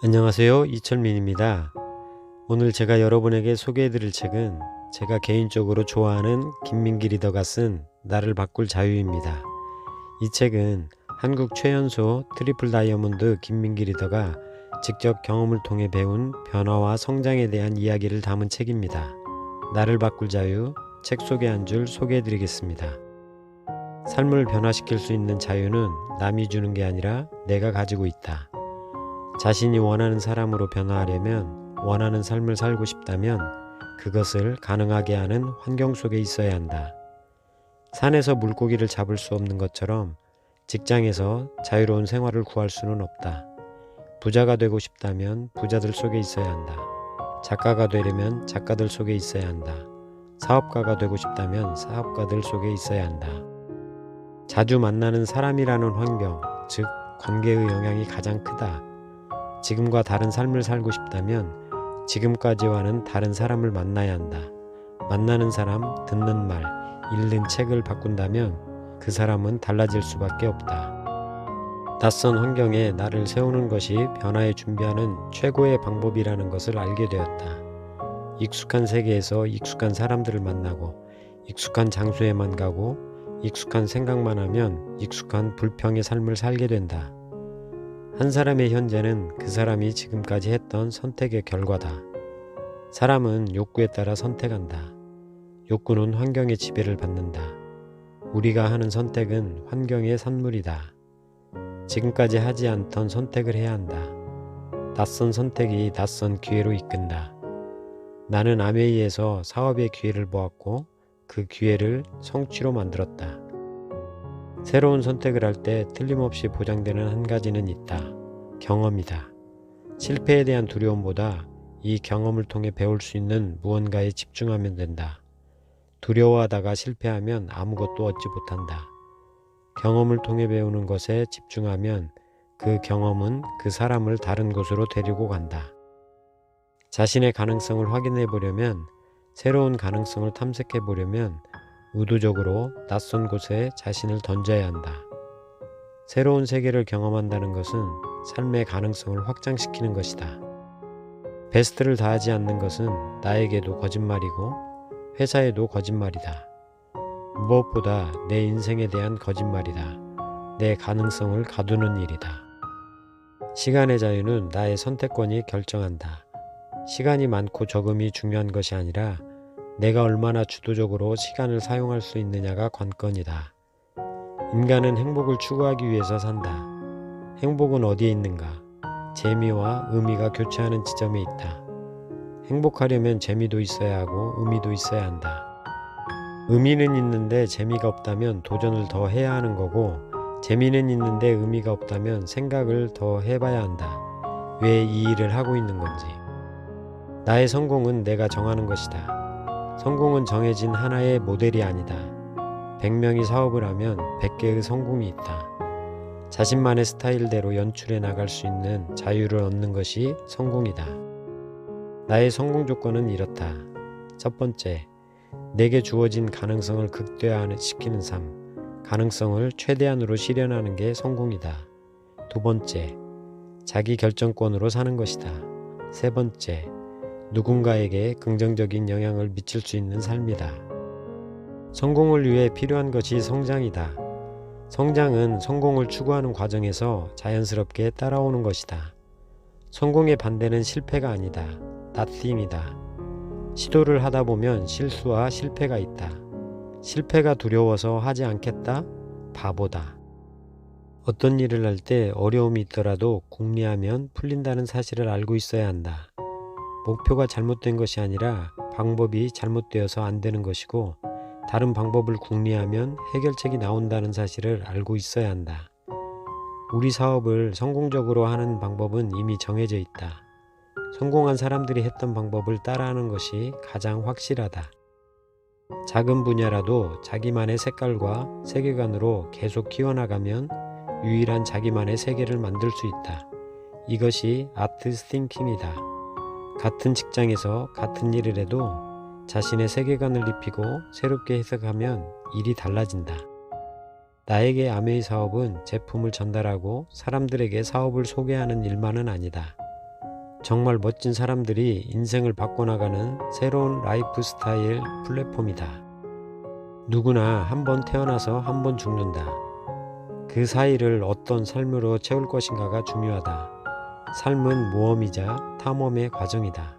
안녕하세요. 이철민입니다. 오늘 제가 여러분에게 소개해드릴 책은 제가 개인적으로 좋아하는 김민기 리더가 쓴 나를 바꿀 자유입니다. 이 책은 한국 최연소 트리플 다이아몬드 김민기 리더가 직접 경험을 통해 배운 변화와 성장에 대한 이야기를 담은 책입니다. 나를 바꿀 자유, 책 소개 한 줄 소개해드리겠습니다. 삶을 변화시킬 수 있는 자유는 남이 주는 게 아니라 내가 가지고 있다. 자신이 원하는 사람으로 변화하려면, 원하는 삶을 살고 싶다면 그것을 가능하게 하는 환경 속에 있어야 한다. 산에서 물고기를 잡을 수 없는 것처럼 직장에서 자유로운 생활을 구할 수는 없다. 부자가 되고 싶다면 부자들 속에 있어야 한다. 작가가 되려면 작가들 속에 있어야 한다. 사업가가 되고 싶다면 사업가들 속에 있어야 한다. 자주 만나는 사람이라는 환경, 즉 관계의 영향이 가장 크다. 지금과 다른 삶을 살고 싶다면 지금까지와는 다른 사람을 만나야 한다. 만나는 사람, 듣는 말, 읽는 책을 바꾼다면 그 사람은 달라질 수밖에 없다. 낯선 환경에 나를 세우는 것이 변화에 준비하는 최고의 방법이라는 것을 알게 되었다. 익숙한 세계에서 익숙한 사람들을 만나고 익숙한 장소에만 가고 익숙한 생각만 하면 익숙한 불평의 삶을 살게 된다. 한 사람의 현재는 그 사람이 지금까지 했던 선택의 결과다. 사람은 욕구에 따라 선택한다. 욕구는 환경의 지배를 받는다. 우리가 하는 선택은 환경의 산물이다. 지금까지 하지 않던 선택을 해야 한다. 낯선 선택이 낯선 기회로 이끈다. 나는 아메이에서 사업의 기회를 보았고 그 기회를 성취로 만들었다. 새로운 선택을 할 때 틀림없이 보장되는 한 가지는 있다. 경험이다. 실패에 대한 두려움보다 이 경험을 통해 배울 수 있는 무언가에 집중하면 된다. 두려워하다가 실패하면 아무것도 얻지 못한다. 경험을 통해 배우는 것에 집중하면 그 경험은 그 사람을 다른 곳으로 데리고 간다. 자신의 가능성을 확인해 보려면, 새로운 가능성을 탐색해 보려면 의도적으로 낯선 곳에 자신을 던져야 한다. 새로운 세계를 경험한다는 것은 삶의 가능성을 확장시키는 것이다. 베스트를 다하지 않는 것은 나에게도 거짓말이고 회사에도 거짓말이다. 무엇보다 내 인생에 대한 거짓말이다. 내 가능성을 가두는 일이다. 시간의 자유는 나의 선택권이 결정한다. 시간이 많고 적음이 중요한 것이 아니라 내가 얼마나 주도적으로 시간을 사용할 수 있느냐가 관건이다. 인간은 행복을 추구하기 위해서 산다. 행복은 어디에 있는가? 재미와 의미가 교차하는 지점에 있다. 행복하려면 재미도 있어야 하고 의미도 있어야 한다. 의미는 있는데 재미가 없다면 도전을 더 해야 하는 거고, 재미는 있는데 의미가 없다면 생각을 더 해봐야 한다. 왜 이 일을 하고 있는 건지. 나의 성공은 내가 정하는 것이다. 성공은 정해진 하나의 모델이 아니다. 100명이 사업을 하면 100개의 성공이 있다. 자신만의 스타일대로 연출해 나갈 수 있는 자유를 얻는 것이 성공이다. 나의 성공 조건은 이렇다. 첫 번째, 내게 주어진 가능성을 극대화시키는 삶, 가능성을 최대한으로 실현하는 게 성공이다. 두 번째, 자기 결정권으로 사는 것이다. 세 번째, 누군가에게 긍정적인 영향을 미칠 수 있는 삶이다. 성공을 위해 필요한 것이 성장이다. 성장은 성공을 추구하는 과정에서 자연스럽게 따라오는 것이다. 성공의 반대는 실패가 아니다. nothing이다. 시도를 하다 보면 실수와 실패가 있다. 실패가 두려워서 하지 않겠다? 바보다. 어떤 일을 할 때 어려움이 있더라도 궁리하면 풀린다는 사실을 알고 있어야 한다. 목표가 잘못된 것이 아니라 방법이 잘못되어서 안 되는 것이고, 다른 방법을 궁리하면 해결책이 나온다는 사실을 알고 있어야 한다. 우리 사업을 성공적으로 하는 방법은 이미 정해져 있다. 성공한 사람들이 했던 방법을 따라하는 것이 가장 확실하다. 작은 분야라도 자기만의 색깔과 세계관으로 계속 키워나가면 유일한 자기만의 세계를 만들 수 있다. 이것이 아티스트 띵킹이다. 같은 직장에서 같은 일을 해도 자신의 세계관을 입히고 새롭게 해석하면 일이 달라진다. 나에게 아메이 사업은 제품을 전달하고 사람들에게 사업을 소개하는 일만은 아니다. 정말 멋진 사람들이 인생을 바꿔나가는 새로운 라이프 스타일 플랫폼이다. 누구나 한 번 태어나서 한 번 죽는다. 그 사이를 어떤 삶으로 채울 것인가가 중요하다. 삶은 모험이자 탐험의 과정이다.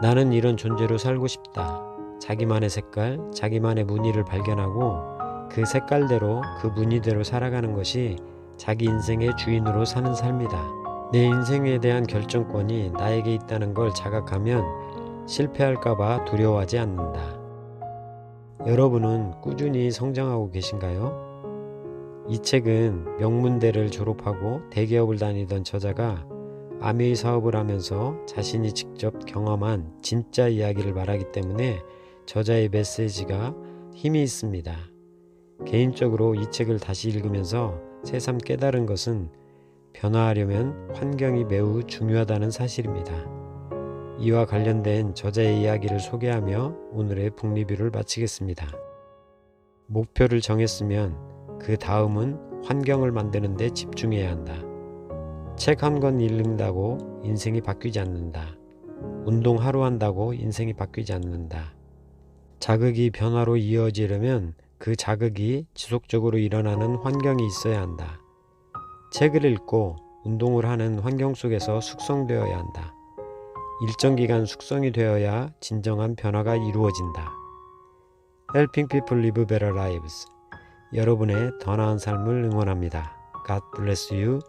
나는 이런 존재로 살고 싶다. 자기만의 색깔, 자기만의 무늬를 발견하고 그 색깔대로 그 무늬대로 살아가는 것이 자기 인생의 주인으로 사는 삶이다. 내 인생에 대한 결정권이 나에게 있다는 걸 자각하면 실패할까봐 두려워하지 않는다. 여러분은 꾸준히 성장하고 계신가요? 이 책은 명문대를 졸업하고 대기업을 다니던 저자가 아메이 사업을 하면서 자신이 직접 경험한 진짜 이야기를 말하기 때문에 저자의 메시지가 힘이 있습니다. 개인적으로 이 책을 다시 읽으면서 새삼 깨달은 것은 변화하려면 환경이 매우 중요하다는 사실입니다. 이와 관련된 저자의 이야기를 소개하며 오늘의 북리뷰를 마치겠습니다. 목표를 정했으면 그 다음은 환경을 만드는 데 집중해야 한다. 책 한 권 읽는다고 인생이 바뀌지 않는다. 운동 하루 한다고 인생이 바뀌지 않는다. 자극이 변화로 이어지려면 그 자극이 지속적으로 일어나는 환경이 있어야 한다. 책을 읽고 운동을 하는 환경 속에서 숙성되어야 한다. 일정 기간 숙성이 되어야 진정한 변화가 이루어진다. Helping people live better lives. 여러분의 더 나은 삶을 응원합니다. God bless you.